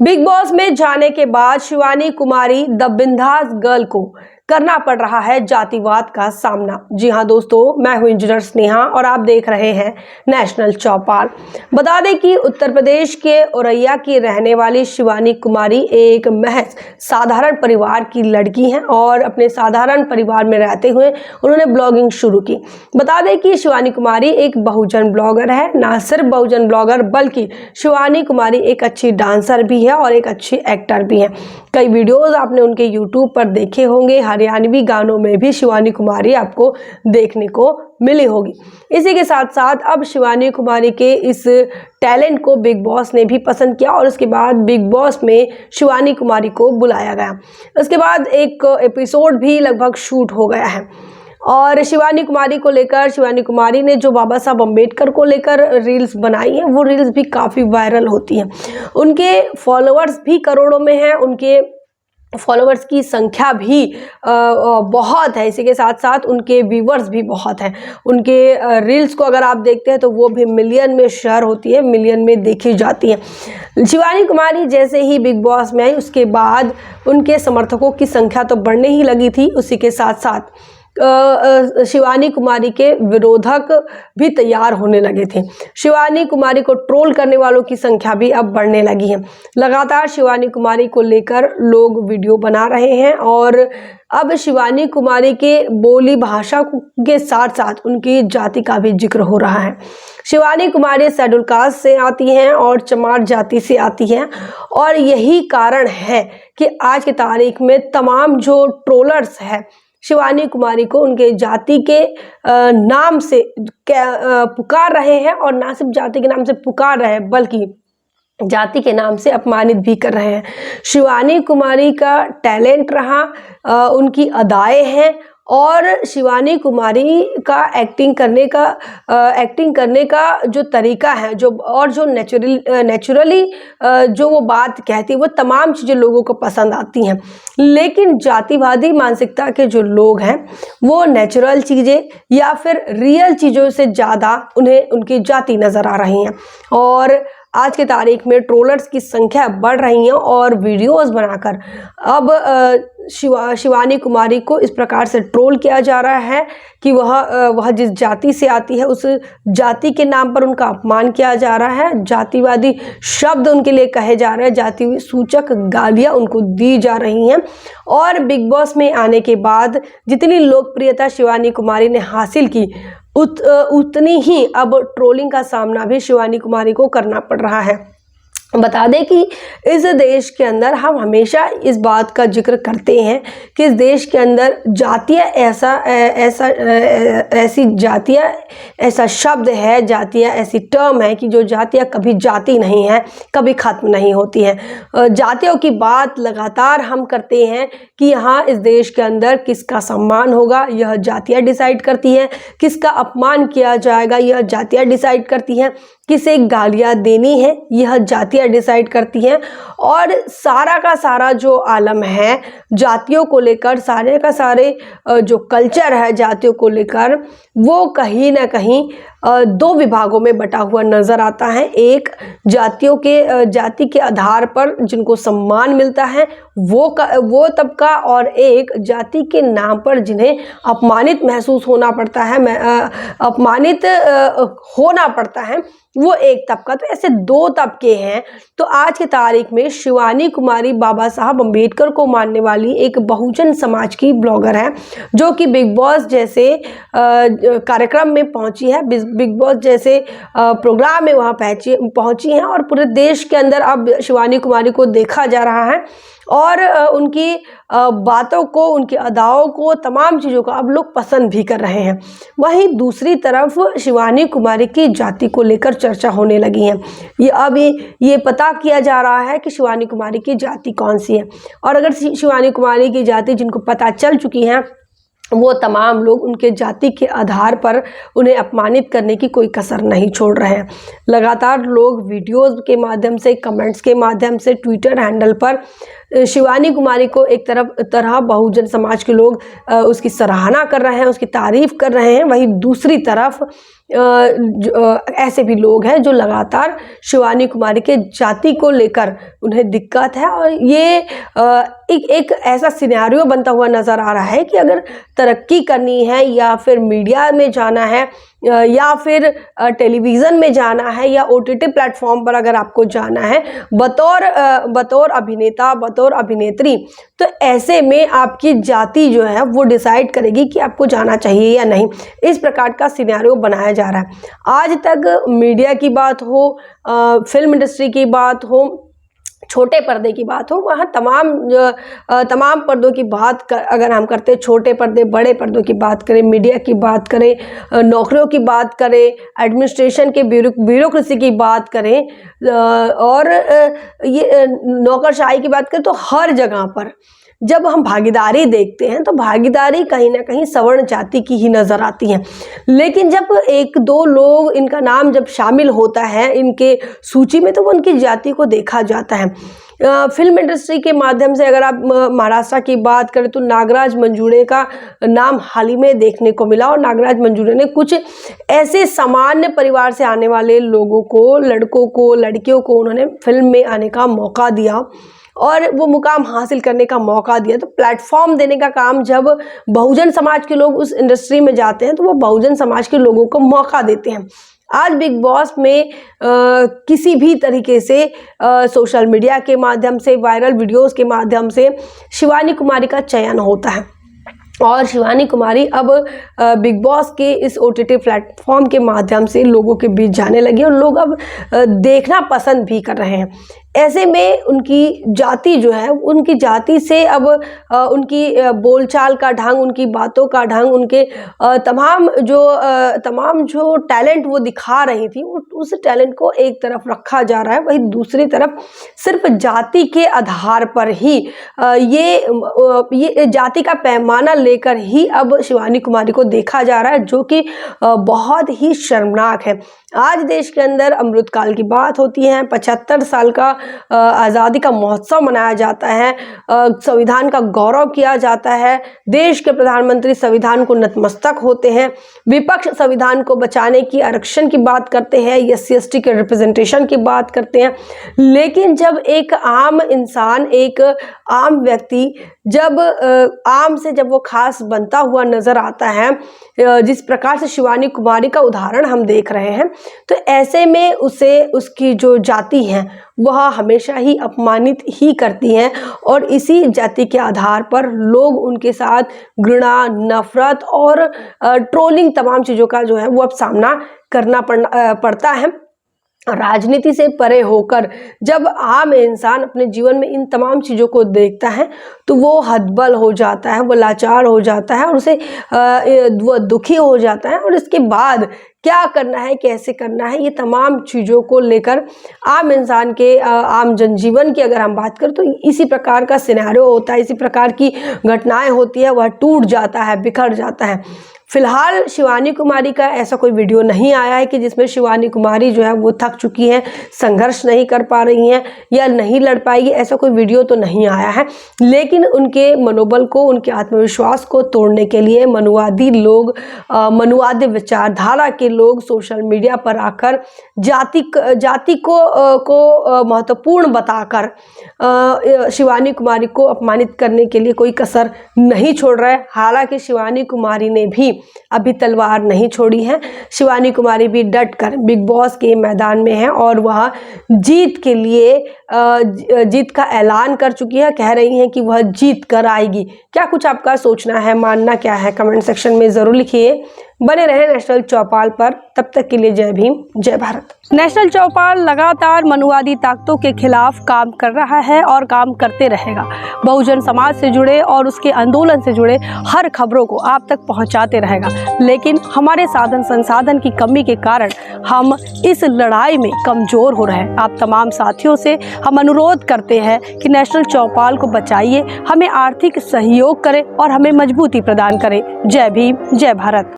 Big boss में जाने के बाद शिवानी कुमारी द बिंदास गर्ल को करना पड़ रहा है जातिवाद का सामना। जी हां दोस्तों, मैं हूं इंजीनियर स्नेहा और आप देख रहे हैं नेशनल चौपाल। बता दें कि उत्तर प्रदेश के औरैया की रहने वाली शिवानी कुमारी एक महज साधारण परिवार की लड़की हैं और अपने साधारण परिवार में रहते हुए उन्होंने ब्लॉगिंग शुरू की। बता दें कि शिवानी कुमारी एक बहुजन ब्लॉगर है, ना सिर्फ बहुजन ब्लॉगर बल्कि शिवानी कुमारी एक अच्छी डांसर भी है और एक अच्छी एक्टर भी है। कई वीडियोस आपने उनके यूट्यूब पर देखे होंगे, हरियाणवी गानों में भी शिवानी कुमारी आपको देखने को मिली होगी। इसी के साथ साथ अब शिवानी कुमारी के इस टैलेंट को बिग बॉस ने भी पसंद किया और उसके बाद बिग बॉस में शिवानी कुमारी को बुलाया गया। उसके बाद एक एपिसोड भी लगभग शूट हो गया है और शिवानी कुमारी को लेकर शिवानी कुमारी ने जो बाबा साहब अम्बेडकर को लेकर रील्स बनाई हैं, वो रील्स भी काफ़ी वायरल होती हैं। उनके फॉलोअर्स भी करोड़ों में हैं, उनके फॉलोअर्स की संख्या भी बहुत है। इसी के साथ साथ उनके व्यूवर्स भी बहुत हैं। उनके रील्स को अगर आप देखते हैं तो वो भी मिलियन में शेयर होती है, मिलियन में देखी जाती है। शिवानी कुमारी जैसे ही बिग बॉस में आई उसके बाद उनके समर्थकों की संख्या तो बढ़ने ही लगी थी। उसी के साथ साथ शिवानी कुमारी के विरोधक भी तैयार होने लगे थे। शिवानी कुमारी को ट्रोल करने वालों की संख्या भी अब बढ़ने लगी है। लगातार शिवानी कुमारी को लेकर लोग वीडियो बना रहे हैं और अब शिवानी कुमारी के बोली भाषा के साथ साथ उनकी जाति का भी जिक्र हो रहा है। शिवानी कुमारी शेड्यूल कास्ट से आती हैं और चमार जाति से आती हैं और यही कारण है कि आज की तारीख में तमाम जो ट्रोलर्स हैं शिवानी कुमारी को उनके जाति के नाम से पुकार रहे हैं और ना सिर्फ जाति के नाम से पुकार रहे हैं बल्कि जाति के नाम से अपमानित भी कर रहे हैं। शिवानी कुमारी का टैलेंट रहा, उनकी अदाएं हैं और शिवानी कुमारी का एक्टिंग करने का जो तरीका है जो नेचुरली जो वो बात कहती है वो तमाम चीज़ें लोगों को पसंद आती हैं। लेकिन जातिवादी मानसिकता के जो लोग हैं वो नेचुरल चीज़ें या फिर रियल चीज़ों से ज़्यादा उन्हें उनकी जाति नज़र आ रही हैं और आज की तारीख में ट्रोलर्स की संख्या बढ़ रही है और वीडियोस बनाकर अब शिवानी कुमारी को इस प्रकार से ट्रोल किया जा रहा है कि वह जिस जाति से आती है उस जाति के नाम पर उनका अपमान किया जा रहा है। जातिवादी शब्द उनके लिए कहे जा रहे हैं, जाति सूचक गालियां उनको दी जा रही हैं और बिग बॉस में आने के बाद जितनी लोकप्रियता शिवानी कुमारी ने हासिल की उतनी ही अब ट्रोलिंग का सामना भी शिवानी कुमारी को करना पड़ रहा है। बता दें कि इस देश के अंदर हम हमेशा इस बात का जिक्र करते हैं कि इस देश के अंदर जातियाँ ऐसी जातियाँ ऐसा शब्द है, जातियाँ ऐसी टर्म है कि जो जातियाँ कभी जाति नहीं है, कभी ख़त्म नहीं होती हैं। जातियों की बात लगातार हम करते हैं कि यहाँ इस देश के अंदर किसका सम्मान होगा यह जातियाँ डिसाइड करती हैं, किसका अपमान किया जाएगा यह जातियाँ डिसाइड करती हैं, किसे गालियाँ देनी है यह जातियाँ डिसाइड करती हैं और सारा का सारा जो आलम है जातियों को लेकर, सारे का सारे जो कल्चर है जातियों को लेकर वो कहीं ना कहीं दो विभागों में बटा हुआ नज़र आता है। एक जाति के आधार पर जिनको सम्मान मिलता है वो तबका और एक जाति के नाम पर जिन्हें अपमानित महसूस होना पड़ता है, अपमानित होना पड़ता है वो एक तबका। तो ऐसे दो तबके हैं। तो आज की तारीख में शिवानी कुमारी बाबा साहब अम्बेडकर को मानने वाली एक बहुजन समाज की ब्लॉगर है जो कि बिग बॉस जैसे कार्यक्रम में पहुंची है, बिग बॉस जैसे प्रोग्राम में वहां पहुंची हैं और पूरे देश के अंदर अब शिवानी कुमारी को देखा जा रहा है और उनकी बातों को, उनकी अदाओं को, तमाम चीज़ों को अब लोग पसंद भी कर रहे हैं। वहीं दूसरी तरफ शिवानी कुमारी की जाति को लेकर चर्चा होने लगी है। ये पता किया जा रहा है कि शिवानी कुमारी की जाति कौन सी है और अगर शिवानी कुमारी की जाति जिनको पता चल चुकी है वो तमाम लोग उनके जाति के आधार पर उन्हें अपमानित करने की कोई कसर नहीं छोड़ रहे हैं। लगातार लोग वीडियोस के माध्यम से, कमेंट्स के माध्यम से, ट्विटर हैंडल पर शिवानी कुमारी को एक तरह बहुजन समाज के लोग उसकी सराहना कर रहे हैं, उसकी तारीफ कर रहे हैं। वहीं दूसरी तरफ ऐसे भी लोग हैं जो लगातार शिवानी कुमारी के जाति को लेकर उन्हें दिक्कत है, और ये एक ऐसा सिनेरियो बनता हुआ नज़र आ रहा है कि अगर तरक्की करनी है या फिर मीडिया में जाना है या फिर टेलीविज़न में जाना है या OTT प्लेटफॉर्म पर अगर आपको जाना है बतौर अभिनेता, बतौर अभिनेत्री, तो ऐसे में आपकी जाति जो है वो डिसाइड करेगी कि आपको जाना चाहिए या नहीं। इस प्रकार का सिनेरियो बनाया जा रहा है। आज तक मीडिया की बात हो, फिल्म इंडस्ट्री की बात हो, छोटे पर्दे की बात हो, वहाँ तमाम पर्दों की बात अगर हम करते हैं, छोटे पर्दे, बड़े पर्दों की बात करें, मीडिया की बात करें, नौकरियों की बात करें, एडमिनिस्ट्रेशन के ब्यूरोक्रेसी की बात करें और ये नौकरशाही की बात करें, तो हर जगह पर जब हम भागीदारी देखते हैं तो भागीदारी कहीं ना कहीं सवर्ण जाति की ही नज़र आती है। लेकिन जब एक दो लोग इनका नाम जब शामिल होता है इनके सूची में, तो वो उनकी जाति को देखा जाता है। फिल्म इंडस्ट्री के माध्यम से अगर आप महाराष्ट्र की बात करें तो नागराज मंजुळे का नाम हाल ही में देखने को मिला, और नागराज मंजुळे ने कुछ ऐसे सामान्य परिवार से आने वाले लोगों को, लड़कों को, लड़कियों को उन्होंने फिल्म में आने का मौका दिया और वो मुकाम हासिल करने का मौका दिया। तो प्लेटफॉर्म देने का काम जब बहुजन समाज के लोग उस इंडस्ट्री में जाते हैं तो वो बहुजन समाज के लोगों को मौका देते हैं। आज बिग बॉस में किसी भी तरीके से सोशल मीडिया के माध्यम से, वायरल वीडियोस के माध्यम से शिवानी कुमारी का चयन होता है, और शिवानी कुमारी अब बिग बॉस के इस OTT प्लेटफॉर्म के माध्यम से लोगों के बीच जाने लगी और लोग अब देखना पसंद भी कर रहे हैं। ऐसे में उनकी जाति जो है, उनकी जाति से अब उनकी बोलचाल का ढंग, उनकी बातों का ढंग, उनके तमाम जो टैलेंट वो दिखा रही थी, उस टैलेंट को एक तरफ रखा जा रहा है। वहीं दूसरी तरफ सिर्फ जाति के आधार पर ही ये जाति का पैमाना लेकर ही अब शिवानी कुमारी को देखा जा रहा है, जो कि बहुत ही शर्मनाक है। आज देश के अंदर अमृतकाल की बात होती है, 75 साल का आज़ादी का महोत्सव मनाया जाता है, संविधान का गौरव किया जाता है, देश के प्रधानमंत्री संविधान को नतमस्तक होते हैं, विपक्ष संविधान को बचाने की, आरक्षण की बात करते हैं, SC/ST के रिप्रेजेंटेशन की बात करते हैं। लेकिन जब एक आम इंसान, एक आम व्यक्ति जब आम से जब वो खास बनता हुआ नज़र आता है, जिस प्रकार से शिवानी कुमारी का उदाहरण हम देख रहे हैं, तो ऐसे में उसे, उसकी जो जाति है वह हमेशा ही अपमानित ही करती हैं, और इसी जाति के आधार पर लोग उनके साथ घृणा, नफरत और ट्रोलिंग तमाम चीज़ों का जो है वो अब सामना करना पड़ता है। राजनीति से परे होकर जब आम इंसान अपने जीवन में इन तमाम चीज़ों को देखता है तो वो हतबल हो जाता है, वो लाचार हो जाता है, और उसे वो दुखी हो जाता है, और इसके बाद क्या करना है, कैसे करना है, ये तमाम चीज़ों को लेकर आम इंसान के, आम जनजीवन की अगर हम बात करें तो इसी प्रकार का सिनेरियो होता है, इसी प्रकार की घटनाएं होती है, वह टूट जाता है, बिखर जाता है। फिलहाल शिवानी कुमारी का ऐसा कोई वीडियो नहीं आया है कि जिसमें शिवानी कुमारी जो है वो थक चुकी हैं, संघर्ष नहीं कर पा रही हैं या नहीं लड़ पाएगी, ऐसा कोई वीडियो तो नहीं आया है। लेकिन उनके मनोबल को, उनके आत्मविश्वास को तोड़ने के लिए मनुवादी लोग, मनुवादी विचारधारा के लोग सोशल मीडिया पर आकर जाति को महत्वपूर्ण बताकर शिवानी कुमारी को अपमानित करने के लिए कोई कसर नहीं छोड़ रहा है। हालांकि शिवानी कुमारी ने भी अभी तलवार नहीं छोड़ी है। शिवानी कुमारी भी डट कर बिग बॉस के मैदान में है और वह जीत के लिए जीत का ऐलान कर चुकी है। कह रही हैं कि वह जीत कर आएगी। क्या कुछ आपका सोचना है, मानना क्या है, कमेंट सेक्शन में ज़रूर लिखिए। बने रहे नेशनल चौपाल पर, तब तक के लिए जय भीम, जय भारत। नेशनल चौपाल लगातार मनुवादी ताकतों के खिलाफ काम कर रहा है और काम करते रहेगा। बहुजन समाज से जुड़े और उसके आंदोलन से जुड़े हर खबरों को आप तक पहुंचाते रहेगा। लेकिन हमारे साधन संसाधन की कमी के कारण हम इस लड़ाई में कमज़ोर हो रहे हैं। आप तमाम साथियों से हम अनुरोध करते हैं कि नेशनल चौपाल को बचाइए, हमें आर्थिक सहयोग करें और हमें मजबूती प्रदान करें। जय भीम, जय भारत।